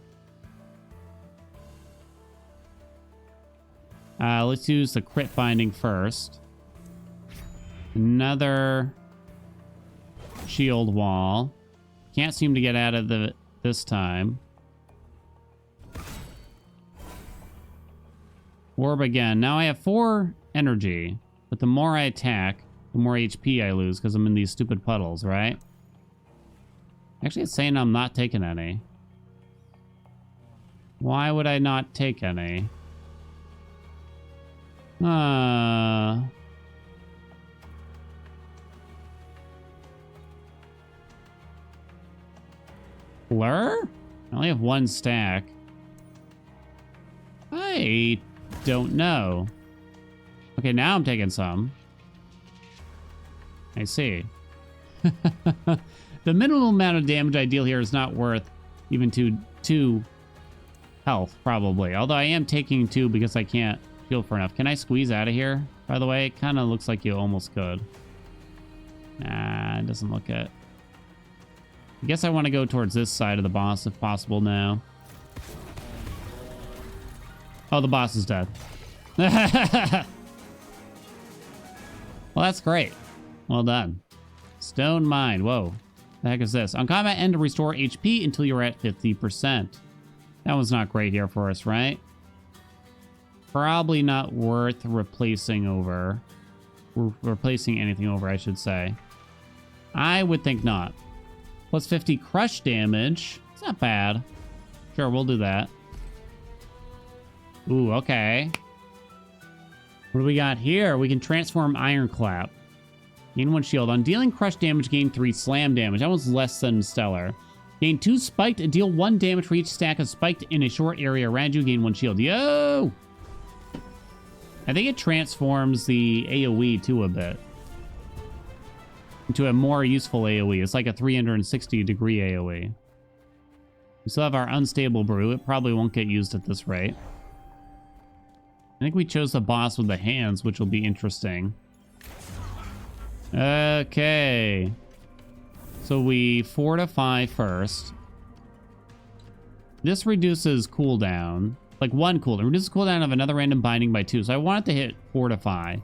Let's use the crit binding first. Another shield wall. Can't seem to get out of the this time. Orb again. Now I have 4 energy, but the more I attack, the more HP I lose because I'm in these stupid puddles, right? Actually, it's saying I'm not taking any. Why would I not take any? Blur? I only have 1 stack. I don't know. Okay, now I'm taking some. I see. The minimum amount of damage I deal here is not worth even 2 health, probably. Although I am taking 2 because I can't heal for enough. Can I squeeze out of here? By the way, it kind of looks like you almost could. Nah, it doesn't look it. I guess I want to go towards this side of the boss if possible now. Oh, the boss is dead. Well, that's great. Well done. Stone Mine. Whoa. The heck is this? On combat end, to restore HP until you're at 50%. That one's not great here for us, right? Probably not worth replacing over. Replacing anything over, I should say. I would think not. Plus 50 crush damage. It's not bad. Sure, we'll do that. Ooh, okay. What do we got here? We can transform Iron Clap. Gain 1 shield. On dealing crush damage, gain 3 slam damage. That was less than stellar. Gain 2 spiked. Deal 1 damage for each stack of spiked in a short area around you. Gain 1 shield. Yo! I think it transforms the AoE too a bit. Into a more useful AoE. It's like a 360 degree AoE. We still have our unstable brew. It probably won't get used at this rate. I think we chose the boss with the hands, which will be interesting. Okay. So we fortify first. This reduces cooldown. Like 1 cooldown. Reduces cooldown of another random binding by 2. So I want it to hit fortify.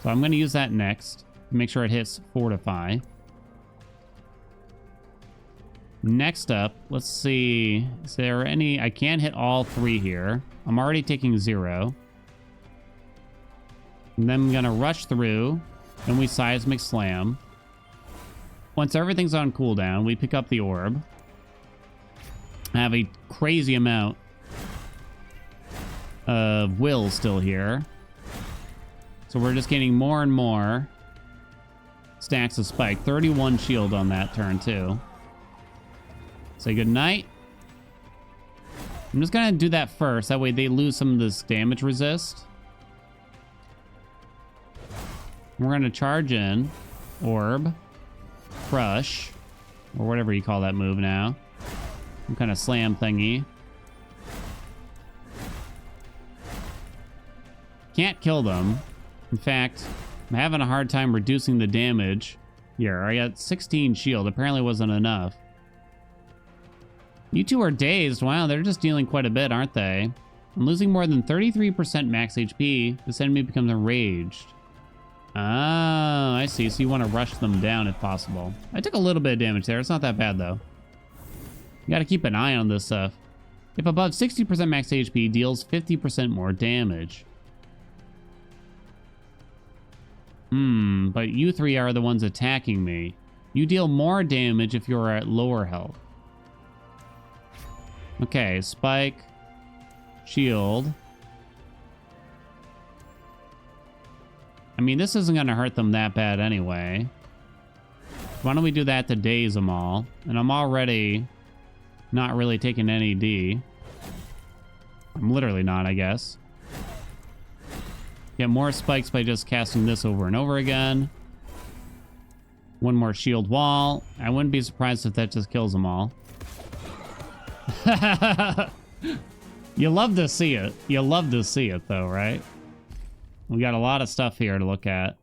So I'm going to use that next. Make sure it hits fortify. Next up, let's see. Is there any... I can't hit all 3 here. I'm already taking 0. And then I'm going to rush through. Then we seismic slam. Once everything's on cooldown, we pick up the orb. I have a crazy amount of will still here. So we're just getting more and more stacks of spike. 31 shield on that turn too. Say goodnight. I'm just gonna do that first. That way they lose some of this damage resist. We're gonna charge in. Orb. Crush. Or whatever you call that move now. Some kind of slam thingy. Can't kill them. In fact, I'm having a hard time reducing the damage. Here, I got 16 shield. Apparently wasn't enough. You two are dazed. Wow, they're just dealing quite a bit, aren't they? I'm losing more than 33% max HP. This enemy becomes enraged. Oh, I see. So you want to rush them down if possible. I took a little bit of damage there. It's not that bad, though. You got to keep an eye on this stuff. If above 60% max HP, deals 50% more damage. But you three are the ones attacking me. You deal more damage if you're at lower health. Okay, spike. Shield. I mean, this isn't going to hurt them that bad anyway. Why don't we do that to daze them all? And I'm already not really taking any D. I'm literally not, I guess. Get more spikes by just casting this over and over again. One more shield wall. I wouldn't be surprised if that just kills them all. You love to see it. You love to see it, though, right? We got a lot of stuff here to look at.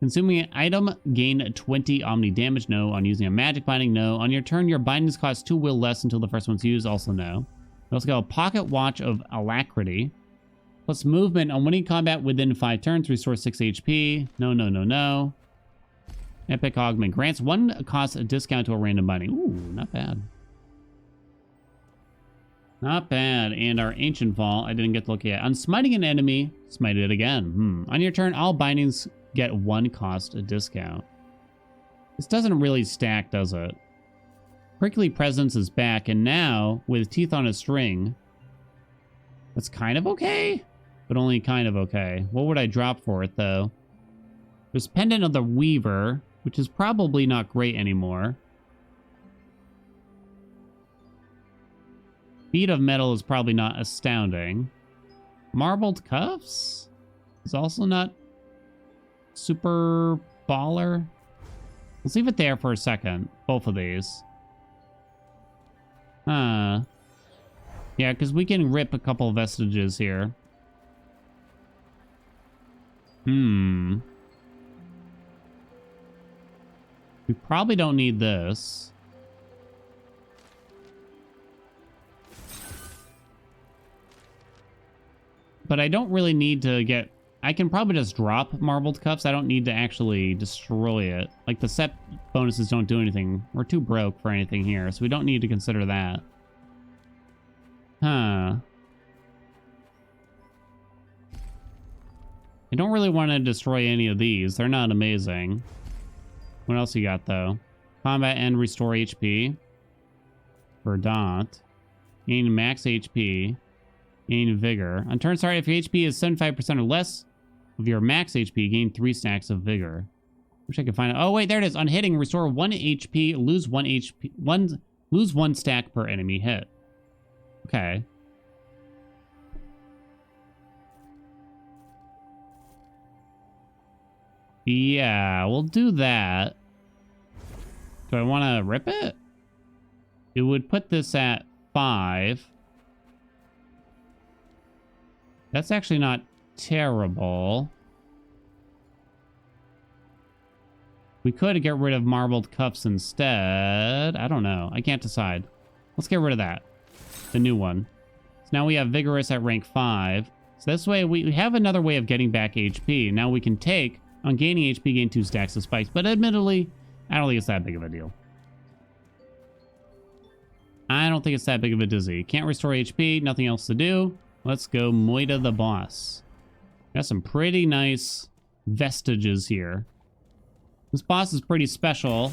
Consuming an item, gain 20 Omni damage, no. On using a magic binding, no. On your turn, your bindings cost 2 will less until the first one's used, also no. We also got a Pocket Watch of Alacrity. Plus movement on winning combat within 5 turns, restore 6 HP. No, no, no, no. Epic Augment grants 1 cost a discount to a random binding. Ooh, not bad. Not bad. And our Ancient Fall, I didn't get to look at. On smiting an enemy, smite it again. On your turn, all bindings get 1 cost a discount. This doesn't really stack, does it? Prickly Presence is back, and now, with Teeth on a String, that's kind of okay, but only kind of okay. What would I drop for it, though? There's Pendant of the Weaver, which is probably not great anymore. Bead of Metal is probably not astounding. Marbled Cuffs is also not super baller. Let's leave it there for a second. Both of these. Yeah, because we can rip a couple of vestiges here. We probably don't need this. But I don't really need to get... I can probably just drop Marbled Cuffs. I don't need to actually destroy it. Like, the set bonuses don't do anything. We're too broke for anything here, so we don't need to consider that. Huh. I don't really want to destroy any of these. They're not amazing. What else you got, though? Combat and restore HP. Verdant. Gain max HP. Gain vigor. On turn start, if your HP is 75% or less of your max HP, gain 3 stacks of vigor. Wish I could find it. Oh, wait, there it is. On hitting, restore 1 HP, lose 1 HP, lose 1 stack per enemy hit. Okay. Yeah, we'll do that. Do I want to rip it? It would put this at 5. That's actually not terrible. We could get rid of Marbled Cuffs instead. I don't know. I can't decide. Let's get rid of that. The new one. So now we have Vigorous at rank 5. So this way we have another way of getting back HP. Now we can take, on gaining HP, gain 2 stacks of spikes. But admittedly, I don't think it's that big of a deal. I don't think it's that big of a dizzy. Can't restore HP, nothing else to do. Let's go Moida the boss. Got some pretty nice vestiges here. This boss is pretty special.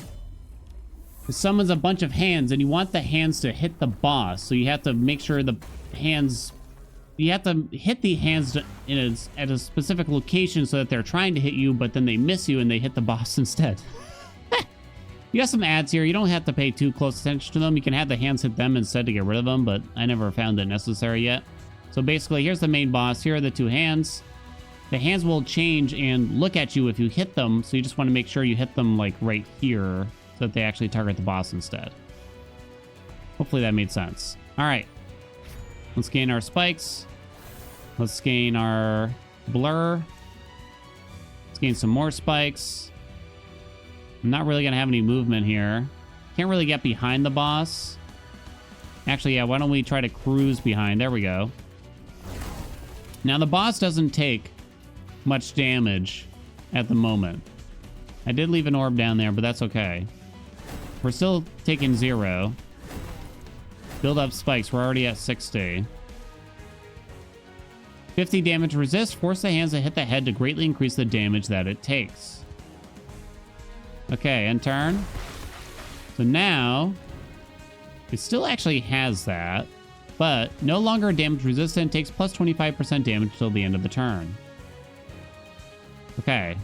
It summons a bunch of hands, and you want the hands to hit the boss. So you have to make sure the hands you have to hit the hands at a specific location so that they're trying to hit you, but then they miss you and they hit the boss instead. You got some ads here. You don't have to pay too close attention to them. You can have the hands hit them instead to get rid of them, but I never found it necessary yet. So basically, here's the main boss. Here are the two hands. The hands will change and look at you if you hit them, so you just want to make sure you hit them like right here so that they actually target the boss instead. Hopefully that made sense. All right. Let's gain our spikes. Let's gain our blur. Let's gain some more spikes. I'm not really going to have any movement here. Can't really get behind the boss. Actually, yeah, why don't we try to cruise behind? There we go. Now, the boss doesn't take much damage at the moment. I did leave an orb down there, but that's okay. We're still taking 0. Build up spikes. We're already at 60. 50 damage resist. Force the hands to hit the head to greatly increase the damage that it takes. Okay, and turn. So now, it still actually has that, but no longer damage resistant, takes plus 25% damage till the end of the turn. Okay.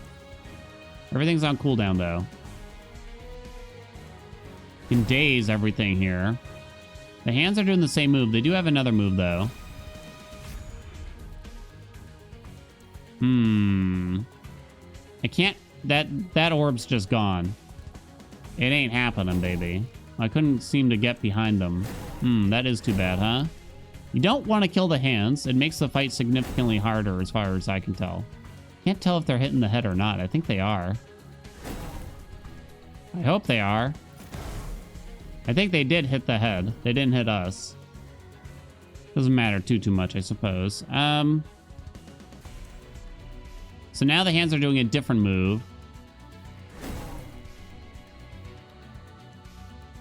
Everything's on cooldown, though. You can daze everything here. The hands are doing the same move. They do have another move, though. I can't... That orb's just gone. It ain't happening, baby. I couldn't seem to get behind them. That is too bad, huh? You don't want to kill the hands. It makes the fight significantly harder as far as I can tell. Can't tell if they're hitting the head or not. I think they are. I hope they are. I think they did hit the head. They didn't hit us. Doesn't matter too much, I suppose. So now the hands are doing a different move.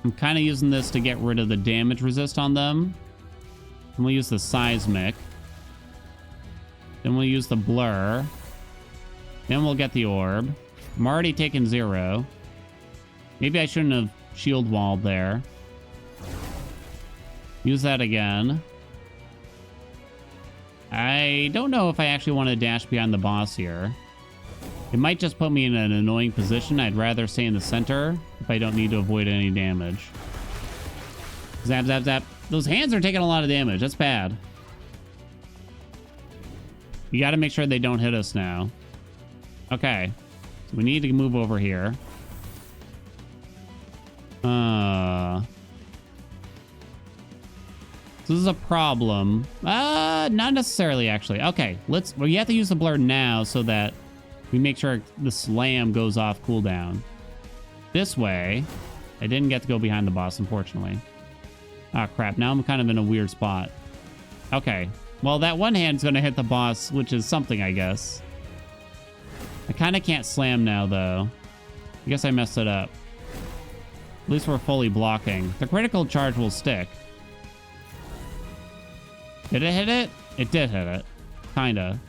I'm kind of using this to get rid of the damage resist on them. And we'll use the seismic. Then we'll use the blur. Then we'll get the orb. I'm already taking 0. Maybe I shouldn't have shield walled there. Use that again. I don't know if I actually want to dash behind the boss here. It might just put me in an annoying position. I'd rather stay in the center if I don't need to avoid any damage. Zap, zap, zap. Those hands are taking a lot of damage. That's bad. You got to make sure they don't hit us now. Okay. So we need to move over here. So this is a problem. Not necessarily, actually. Okay, well, you have to use the blur now so that we make sure the slam goes off cooldown. This way, I didn't get to go behind the boss, unfortunately. Ah, crap. Now I'm kind of in a weird spot. Okay. Well, that one hand's going to hit the boss, which is something, I guess. I kind of can't slam now, though. I guess I messed it up. At least we're fully blocking. The critical charge will stick. Did it hit it? It did hit it. Kinda.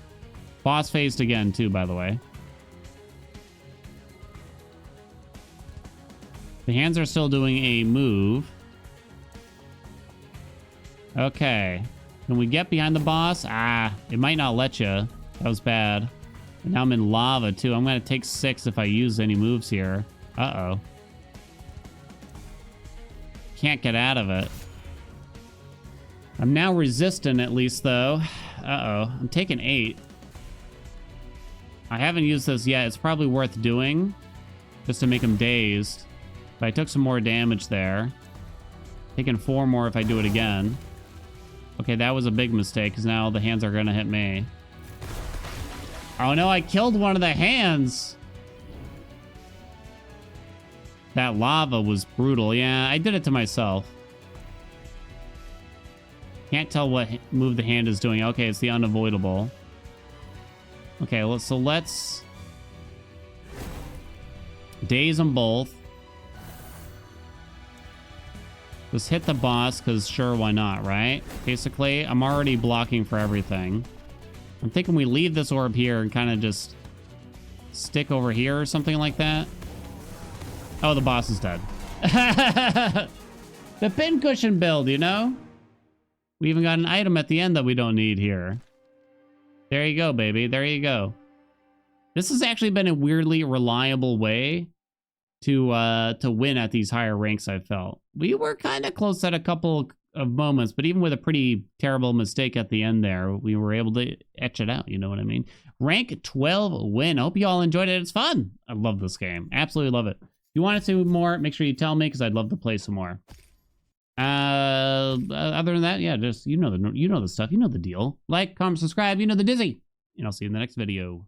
Boss phased again, too, by the way. The hands are still doing a move. Okay. Can we get behind the boss? Ah, it might not let you. That was bad. And now I'm in lava, too. I'm going to take 6 if I use any moves here. Uh-oh. Can't get out of it. I'm now resistant, at least, though. Uh-oh. I'm taking 8. I haven't used this yet. It's probably worth doing, just to make him dazed. But I took some more damage there. Taking 4 more if I do it again. Okay, that was a big mistake, because now the hands are going to hit me. Oh, no, I killed one of the hands! That lava was brutal. Yeah, I did it to myself. Can't tell what move the hand is doing. Okay, it's the unavoidable. Okay, so let's daze them both. Just hit the boss, because sure, why not, right? Basically, I'm already blocking for everything. I'm thinking we leave this orb here and kind of just stick over here or something like that. Oh, the boss is dead. The pincushion build, you know? We even got an item at the end that we don't need here. There you go, baby. There you go. This has actually been a weirdly reliable way to win at these higher ranks, I felt. We were kind of close at a couple of moments, but even with a pretty terrible mistake at the end there, we were able to etch it out, you know what I mean? Rank 12 win. I hope you all enjoyed it. It's fun. I love this game. Absolutely love it. If you want to see more, make sure you tell me, because I'd love to play some more. Other than that, yeah, just you know the stuff, you know the deal. Like, comment, subscribe, you know the dizzy. And I'll see you in the next video.